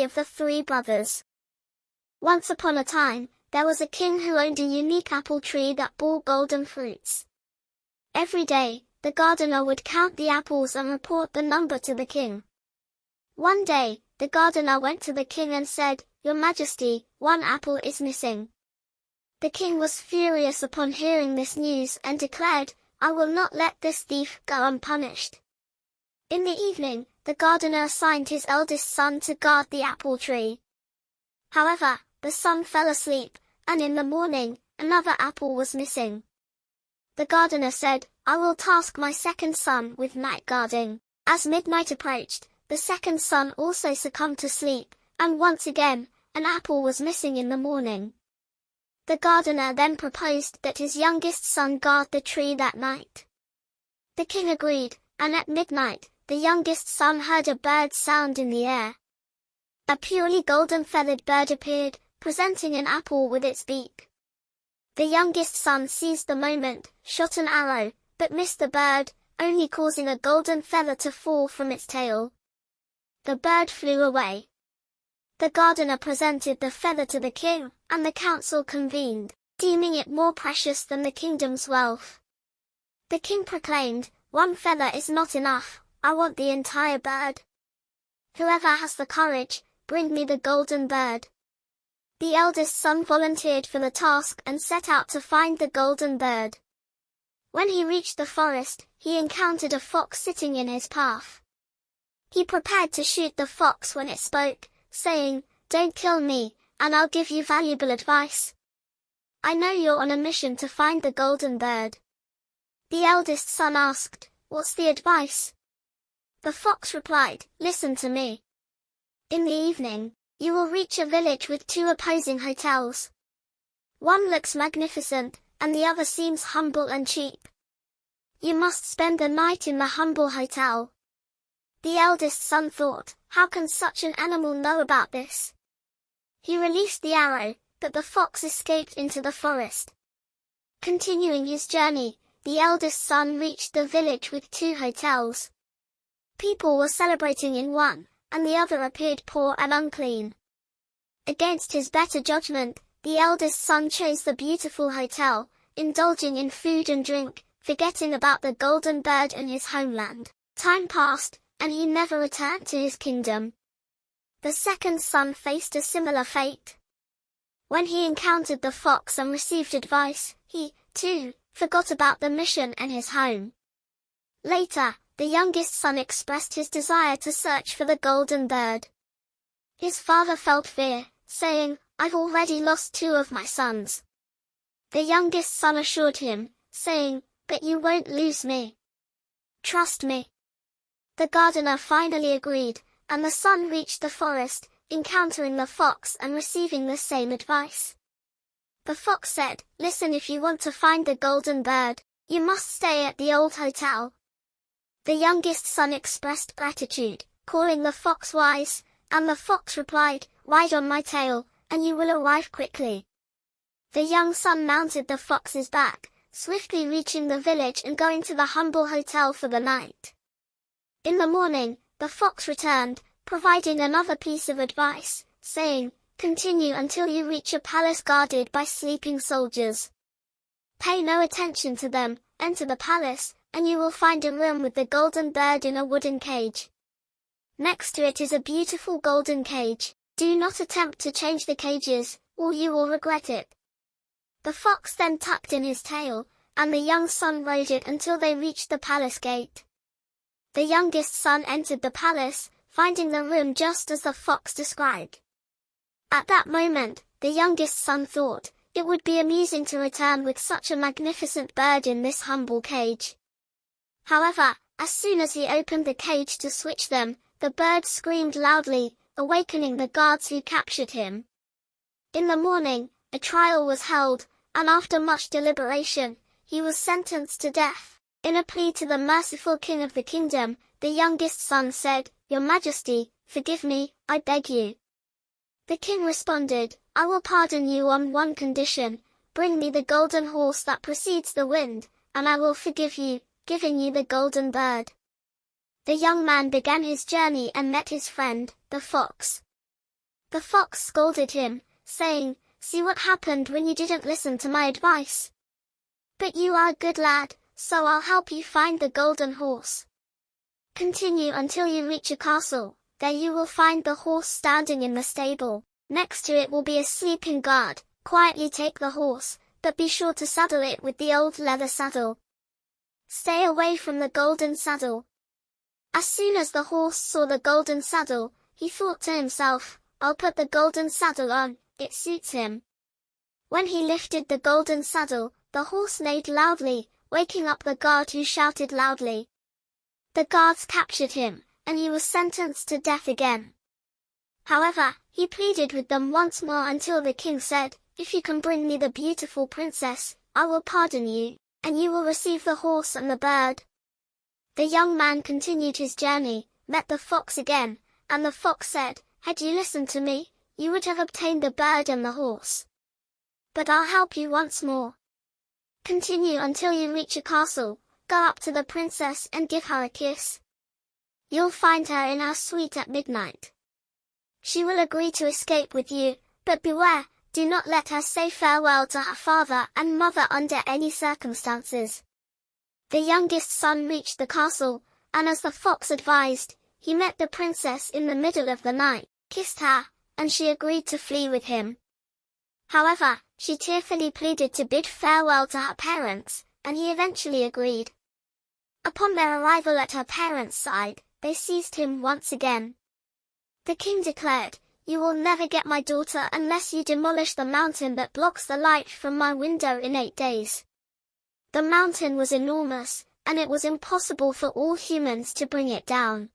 of the three brothers. Once upon a time, there was a king who owned a unique apple tree that bore golden fruits. Every day, the gardener would count the apples and report the number to the king. One day, the gardener went to the king and said, "Your Majesty, one apple is missing." The king was furious upon hearing this news and declared, "I will not let this thief go unpunished." In the evening, the gardener assigned his eldest son to guard the apple tree. However, the son fell asleep, and in the morning, another apple was missing. The gardener said, "I will task my second son with night guarding." As midnight approached, the second son also succumbed to sleep, and once again, an apple was missing in the morning. The gardener then proposed that his youngest son guard the tree that night. The king agreed, and at midnight, the youngest son heard a bird sound in the air. A purely golden feathered bird appeared, presenting an apple with its beak. The youngest son seized the moment, shot an arrow, but missed the bird, only causing a golden feather to fall from its tail. The bird flew away. The gardener presented the feather to the king, and the council convened, deeming it more precious than the kingdom's wealth. The king proclaimed, "One feather is not enough, I want the entire bird. Whoever has the courage, bring me the golden bird." The eldest son volunteered for the task and set out to find the golden bird. When he reached the forest, he encountered a fox sitting in his path. He prepared to shoot the fox when it spoke, saying, "Don't kill me, and I'll give you valuable advice. I know you're on a mission to find the golden bird." The eldest son asked, "What's the advice?" The fox replied, "Listen to me. In the evening, you will reach a village with two opposing hotels. One looks magnificent, and the other seems humble and cheap. You must spend the night in the humble hotel." The eldest son thought, "How can such an animal know about this?" He released the arrow, but the fox escaped into the forest. Continuing his journey, the eldest son reached the village with two hotels. People were celebrating in one, and the other appeared poor and unclean. Against his better judgment, the eldest son chose the beautiful hotel, indulging in food and drink, forgetting about the golden bird and his homeland. Time passed, and he never returned to his kingdom. The second son faced a similar fate. When he encountered the fox and received advice, he, too, forgot about the mission and his home. Later, the youngest son expressed his desire to search for the golden bird. His father felt fear, saying, "I've already lost two of my sons." The youngest son assured him, saying, "But you won't lose me. Trust me." The gardener finally agreed, and the son reached the forest, encountering the fox and receiving the same advice. The fox said, "Listen, if you want to find the golden bird, you must stay at the old hotel." The youngest son expressed gratitude, calling the fox wise, and the fox replied, "Ride on my tail, and you will arrive quickly." The young son mounted the fox's back, swiftly reaching the village and going to the humble hotel for the night. In the morning, the fox returned, providing another piece of advice, saying, "Continue until you reach a palace guarded by sleeping soldiers. Pay no attention to them, enter the palace, and you will find a room with the golden bird in a wooden cage. Next to it is a beautiful golden cage. Do not attempt to change the cages, or you will regret it." The fox then tucked in his tail, and the young son rode it until they reached the palace gate. The youngest son entered the palace, finding the room just as the fox described. At that moment, the youngest son thought, it would be amusing to return with such a magnificent bird in this humble cage. However, as soon as he opened the cage to switch them, the bird screamed loudly, awakening the guards who captured him. In the morning, a trial was held, and after much deliberation, he was sentenced to death. In a plea to the merciful king of the kingdom, the youngest son said, "Your Majesty, forgive me, I beg you." The king responded, "I will pardon you on one condition, bring me the golden horse that precedes the wind, and I will forgive you, giving you the golden bird." The young man began his journey and met his friend, the fox. The fox scolded him, saying, "See what happened when you didn't listen to my advice? But you are a good lad, so I'll help you find the golden horse. Continue until you reach a castle, there you will find the horse standing in the stable. Next to it will be a sleeping guard. Quietly take the horse, but be sure to saddle it with the old leather saddle. Stay away from the golden saddle." As soon as the horse saw the golden saddle, he thought to himself, "I'll put the golden saddle on, it suits him." When he lifted the golden saddle, the horse neighed loudly, waking up the guard, who shouted loudly. The guards captured him, and he was sentenced to death again. However, he pleaded with them once more until the king said, "If you can bring me the beautiful princess, I will pardon you, and you will receive the horse and the bird." The young man continued his journey, met the fox again, and the fox said, "Had you listened to me, you would have obtained the bird and the horse. But I'll help you once more. Continue until you reach a castle, go up to the princess and give her a kiss. You'll find her in our suite at midnight. She will agree to escape with you, but beware, do not let her say farewell to her father and mother under any circumstances." The youngest son reached the castle, and as the fox advised, he met the princess in the middle of the night, kissed her, and she agreed to flee with him. However, she tearfully pleaded to bid farewell to her parents, and he eventually agreed. Upon their arrival at her parents' side, they seized him once again. The king declared, "You will never get my daughter unless you demolish the mountain that blocks the light from my window in 8 days." The mountain was enormous, and it was impossible for all humans to bring it down.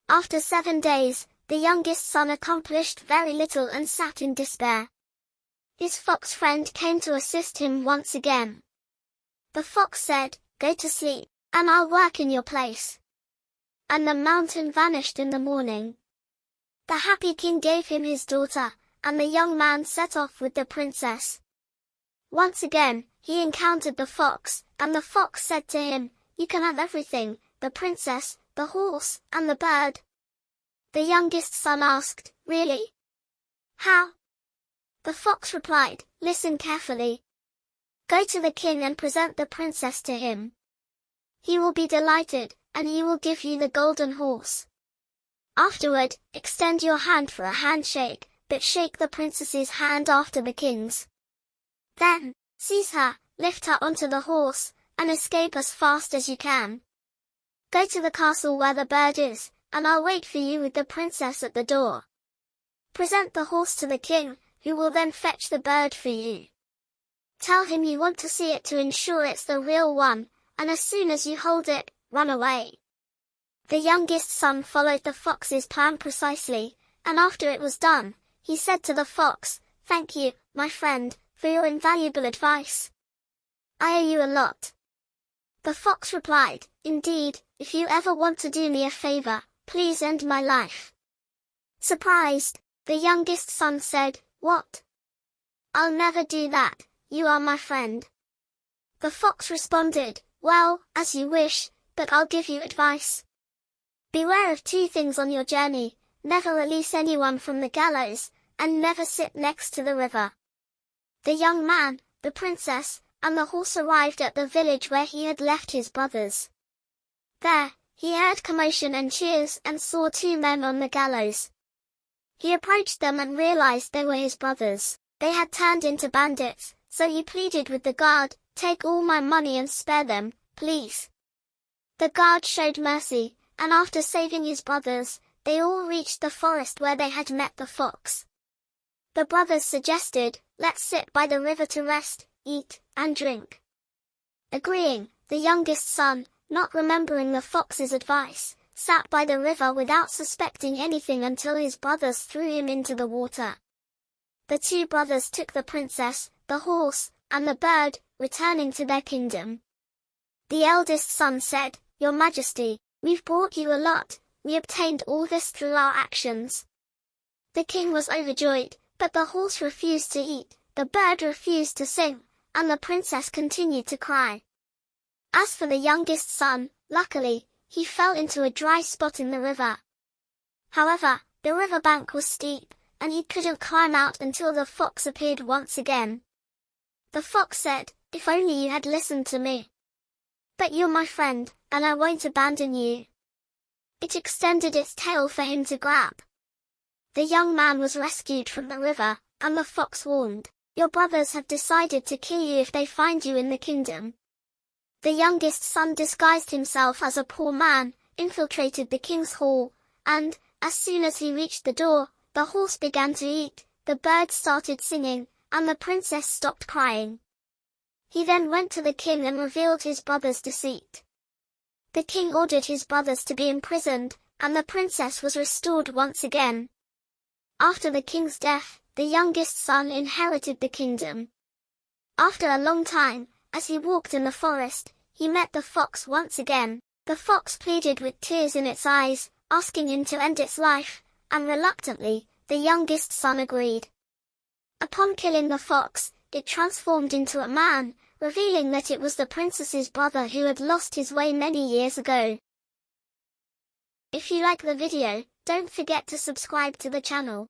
After 7 days, the youngest son accomplished very little and sat in despair. His fox friend came to assist him once again. The fox said, "Go to sleep, and I'll work in your place." And the mountain vanished in the morning. The happy king gave him his daughter, and the young man set off with the princess. Once again, he encountered the fox, and the fox said to him, "You can have everything, the princess, the horse, and the bird." The youngest son asked, "Really? How?" The fox replied, "Listen carefully. Go to the king and present the princess to him. He will be delighted, and he will give you the golden horse. Afterward, extend your hand for a handshake, but shake the princess's hand after the king's. Then, seize her, lift her onto the horse, and escape as fast as you can. Go to the castle where the bird is, and I'll wait for you with the princess at the door. Present the horse to the king, who will then fetch the bird for you. Tell him you want to see it to ensure it's the real one, and as soon as you hold it, run away." The youngest son followed the fox's plan precisely, and after it was done, he said to the fox, "Thank you, my friend, for your invaluable advice. I owe you a lot." The fox replied, "Indeed, if you ever want to do me a favor, please end my life." Surprised, the youngest son said, "What? I'll never do that, you are my friend." The fox responded, "Well, as you wish, but I'll give you advice. Beware of 2 things on your journey: never release anyone from the gallows, and never sit next to the river." The young man, the princess, and the horse arrived at the village where he had left his brothers. There, he heard commotion and cheers and saw 2 men on the gallows. He approached them and realized they were his brothers. They had turned into bandits, so he pleaded with the guard, "Take all my money and spare them, please." The guard showed mercy, and after saving his brothers, they all reached the forest where they had met the fox. The brothers suggested, "Let's sit by the river to rest, eat, and drink." Agreeing, the youngest son, not remembering the fox's advice, sat by the river without suspecting anything until his brothers threw him into the water. The 2 brothers took the princess, the horse, and the bird, returning to their kingdom. The eldest son said, "Your Majesty, we've brought you a lot, we obtained all this through our actions." The king was overjoyed, but the horse refused to eat, the bird refused to sing, and the princess continued to cry. As for the youngest son, luckily, he fell into a dry spot in the river. However, the riverbank was steep, and he couldn't climb out until the fox appeared once again. The fox said, "If only you had listened to me. But you're my friend, and I won't abandon you." It extended its tail for him to grab. The young man was rescued from the river, and the fox warned, "Your brothers have decided to kill you if they find you in the kingdom." The youngest son disguised himself as a poor man, infiltrated the king's hall, and, as soon as he reached the door, the horse began to eat, the birds started singing, and the princess stopped crying. He then went to the king and revealed his brother's deceit. The king ordered his brothers to be imprisoned, and the princess was restored once again. After the king's death, the youngest son inherited the kingdom. After a long time, as he walked in the forest, he met the fox once again. The fox pleaded with tears in its eyes, asking him to end its life, and reluctantly, the youngest son agreed. Upon killing the fox, it transformed into a man, revealing that it was the princess's brother who had lost his way many years ago. If you like the video, don't forget to subscribe to the channel.